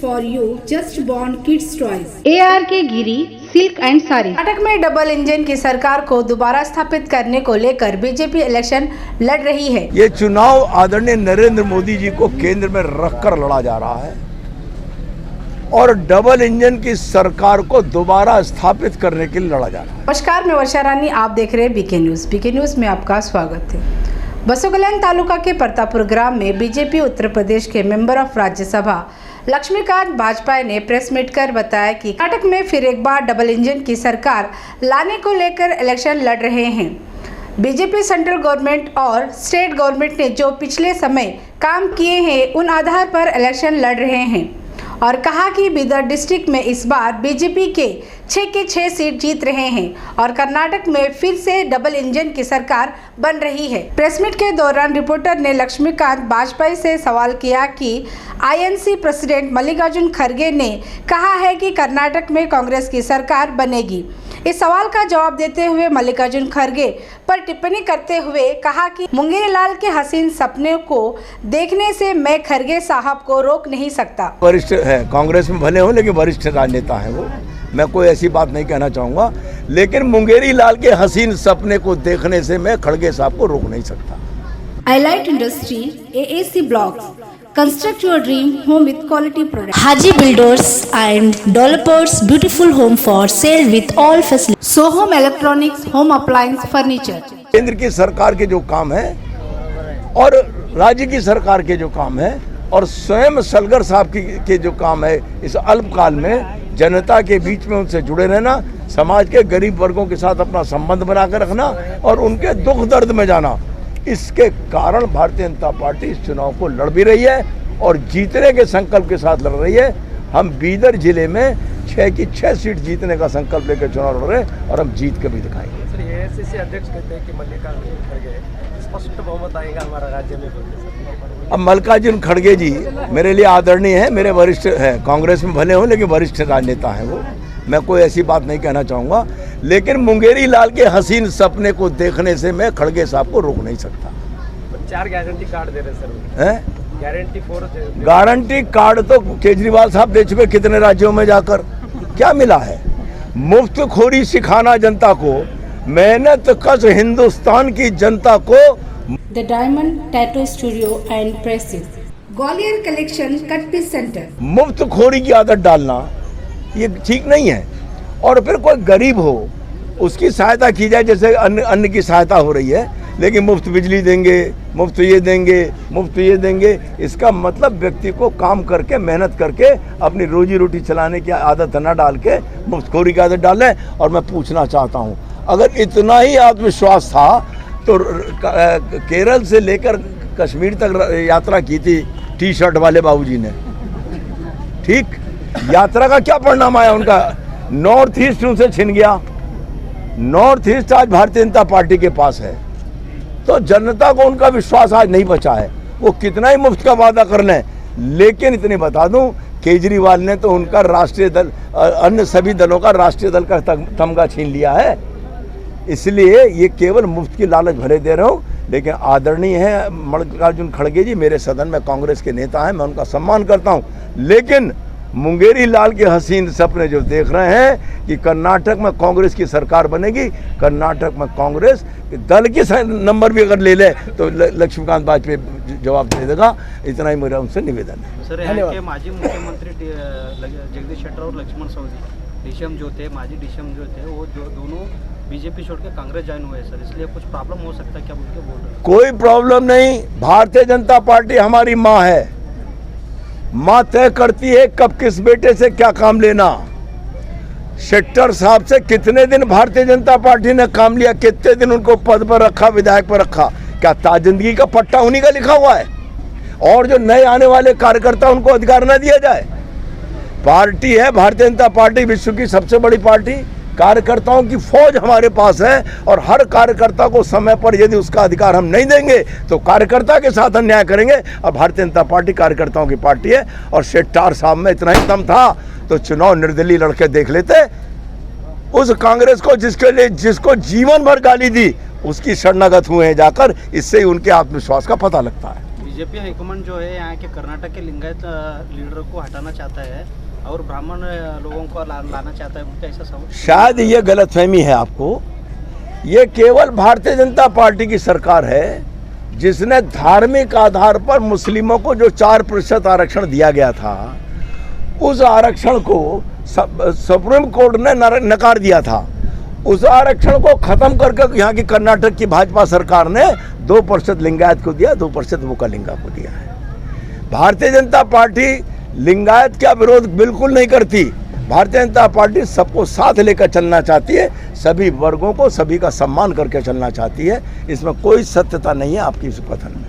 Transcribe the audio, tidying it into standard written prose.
for you, just born kids toys. ARK Giri silk and sari. Karnataka में double engine की सरकार को दोबारा स्थापित करने को लेकर बीजेपी इलेक्शन लड़ रही है। ये चुनाव आदरणीय नरेंद्र मोदी जी को केंद्र में रखकर लड़ा जा रहा है और डबल इंजन की सरकार को दोबारा स्थापित करने के लिए लड़ा जा रहा है। नमस्कार, मैं वर्षा रानी, आप देख रहे हैं बीके न्यूज। बीके न्यूज में आपका स्वागत है। बसोकल्याण तालुका के प्रतापपुर ग्राम में बीजेपी उत्तर प्रदेश के मेंबर ऑफ राज्यसभा लक्ष्मीकांत वाजपेयी ने प्रेस मीट कर बताया कि कर्नाटक में फिर एक बार डबल इंजन की सरकार लाने को लेकर इलेक्शन लड़ रहे हैं। बीजेपी सेंट्रल गवर्नमेंट और स्टेट गवर्नमेंट ने जो पिछले समय काम किए हैं उन आधार पर इलेक्शन लड़ रहे हैं और कहा कि बीदर डिस्ट्रिक्ट में इस बार बीजेपी के 6 के 6 सीट जीत रहे हैं और कर्नाटक में फिर से डबल इंजन की सरकार बन रही है। प्रेस मीट के दौरान रिपोर्टर ने लक्ष्मीकांत वाजपेयी से सवाल किया कि आईएनसी प्रेसिडेंट मल्लिकार्जुन खड़गे ने कहा है कि कर्नाटक में कांग्रेस की सरकार बनेगी। इस सवाल का जवाब देते हुए मल्लिकार्जुन खड़गे पर टिप्पणी करते हुए कहा कि मुंगेरी लाल के हसीन सपने को देखने से मैं खड़गे साहब को रोक नहीं सकता। वरिष्ठ है, कांग्रेस में भले हो लेकिन वरिष्ठ राजनेता है वो, मैं कोई ऐसी बात नहीं कहना चाहूँगा, लेकिन मुंगेरी लाल के हसीन सपने को देखने से मैं खड़गे साहब को रोक नहीं सकता। Allied Industry, AAC Blocks. Construct your dream home with quality products. Haji Builders and Developers, beautiful home for sale with all facilities. Sohom Electronics, Home Appliance Furniture. केंद्र की सरकार के जो काम है और राज्य की सरकार के जो काम है और स्वयं सलगर साहब के जो काम है, इस अल्पकाल में जनता के बीच में उनसे जुड़े रहना, समाज के गरीब वर्गों के साथ अपना संबंध बना कर रखना और उनके दुख दर्द में जाना, इसके कारण भारतीय जनता पार्टी इस चुनाव को लड़ भी रही है और जीतने के संकल्प के साथ लड़ रही है। हम बीदर जिले में 6 की 6 सीट जीतने का संकल्प लेकर चुनाव लड़ रहे हैं और हम जीत के भी दिखाएंगे। सर, एआईसीसी अध्यक्ष कहते हैं कि मल्लिकार्जुन खड़गे स्पष्ट बहुमत आएगा हमारा राज्य में। अब मल्लिकार्जुन खड़गे जी मेरे लिए आदरणीय है, मेरे वरिष्ठ है, कांग्रेस में भले हो लेकिन वरिष्ठ राजनेता हैं वो, मैं कोई ऐसी बात नहीं कहना चाहूँगा, लेकिन मुंगेरी लाल के हसीन सपने को देखने से मैं खड़गे साहब को रोक नहीं सकता। 4 गारंटी कार्ड दे रहे सर हैं? गारंटी कार्ड तो केजरीवाल साहब दे चुके कितने राज्यों में जाकर, क्या मिला है? मुफ्त खोरी सिखाना जनता को, मेहनत कश हिंदुस्तान की जनता को। The Diamond Tattoo Studio and Presses. Gwalior Collection Cut Piece Center. मुफ्त खोरी की आदत डालना ये ठीक नहीं है और फिर कोई गरीब हो उसकी सहायता की जाए, जैसे अन्न की सहायता हो रही है, लेकिन मुफ्त बिजली देंगे, मुफ्त ये देंगे, मुफ्त ये देंगे, इसका मतलब व्यक्ति को काम करके मेहनत करके अपनी रोजी रोटी चलाने की आदत न डाल के मुफ्तखोरी की आदत डालें। और मैं पूछना चाहता हूँ, अगर इतना ही आत्मविश्वास था तो केरल से लेकर कश्मीर तक यात्रा की थी टी शर्ट वाले बाबूजी ने, ठीक, यात्रा का क्या परिणाम आया उनका? नॉर्थ ईस्ट उनसे छिन गया। नॉर्थ ईस्ट आज भारतीय जनता पार्टी के पास है, तो जनता को उनका विश्वास आज नहीं बचा है। वो कितना ही मुफ्त का वादा कर लें, लेकिन इतनी बता दूं, केजरीवाल ने तो उनका राष्ट्रीय दल, अन्य सभी दलों का राष्ट्रीय दल का तमगा छीन लिया है। इसलिए ये केवल मुफ्त की लालच भरे दे रहा हूँ, लेकिन आदरणीय है मल्लिकार्जुन खड़गे जी, मेरे सदन में कांग्रेस के नेता हैं, मैं उनका सम्मान करता हूँ, लेकिन मुंगेरी लाल के हसीन सपने जो देख रहे हैं कि कर्नाटक में कांग्रेस की सरकार बनेगी, कर्नाटक में कांग्रेस दल की नंबर भी अगर ले ले तो लक्ष्मीकांत वाजपेयी जवाब दे देगा। इतना ही मेरा उनसे निवेदन है। सर, यहाँ के माजी मुख्यमंत्री जगदीश शेट्टर और लक्ष्मण सवदी डीसीएम जो थे, माजी डीसीएम जो थे, वो दोनों बीजेपी छोड़ के कांग्रेस ज्वाइन हुए सर, इसलिए कुछ प्रॉब्लम हो सकता है क्या बोल के बोल रहे हैं? कोई प्रॉब्लम नहीं, भारतीय जनता पार्टी हमारी माँ है, माँ तय करती है कब किस बेटे से क्या काम लेना। शेट्टर साहब से कितने दिन भारतीय जनता पार्टी ने काम लिया, कितने दिन उनको पद पर रखा, विधायक पर रखा, क्या ताजिंदगी का पट्टा उन्हीं का लिखा हुआ है? और जो नए आने वाले कार्यकर्ता उनको अधिकार न दिया जाए? पार्टी है भारतीय जनता पार्टी, विश्व की सबसे बड़ी पार्टी, कार्यकर्ताओं की फौज हमारे पास है और हर कार्यकर्ता को समय पर यदि उसका अधिकार हम नहीं देंगे तो कार्यकर्ता के साथ अन्याय करेंगे। और भारतीय जनता पार्टी कार्यकर्ताओं की पार्टी है और शेट्टार साहब में इतना ही दम था तो चुनाव निर्दलीय लड़के देख लेते। उस कांग्रेस को जिसको जीवन भर गाली दी उसकी शरणागत हुए हैं जाकर, इससे ही उनके आत्मविश्वास का पता लगता है। बीजेपी हाईकमान जो है यहाँ के कर्नाटक के लिंगायत लीडर को हटाना चाहता है और ब्राह्मण लोगों को लाना चाहता है, उनका ऐसा सवाल। शायद ये गलतफहमी है आपको। ये केवल भारतीय जनता पार्टी की सरकार है जिसने धार्मिक आधार पर मुस्लिमों को जो 4% आरक्षण दिया गया था, उस आरक्षण को सुप्रीम कोर्ट ने नकार दिया था। उस आरक्षण को खत्म करके यहाँ की कर्नाटक की भाजपा सरकार ने 2% लिंगायत को दिया, 2% वोकलिंगा को दिया है। भारतीय जनता पार्टी लिंगायत का विरोध बिल्कुल नहीं करती। भारतीय जनता पार्टी सबको साथ लेकर चलना चाहती है, सभी वर्गों को, सभी का सम्मान करके चलना चाहती है। इसमें कोई सत्यता नहीं है आपकी इस कथन में।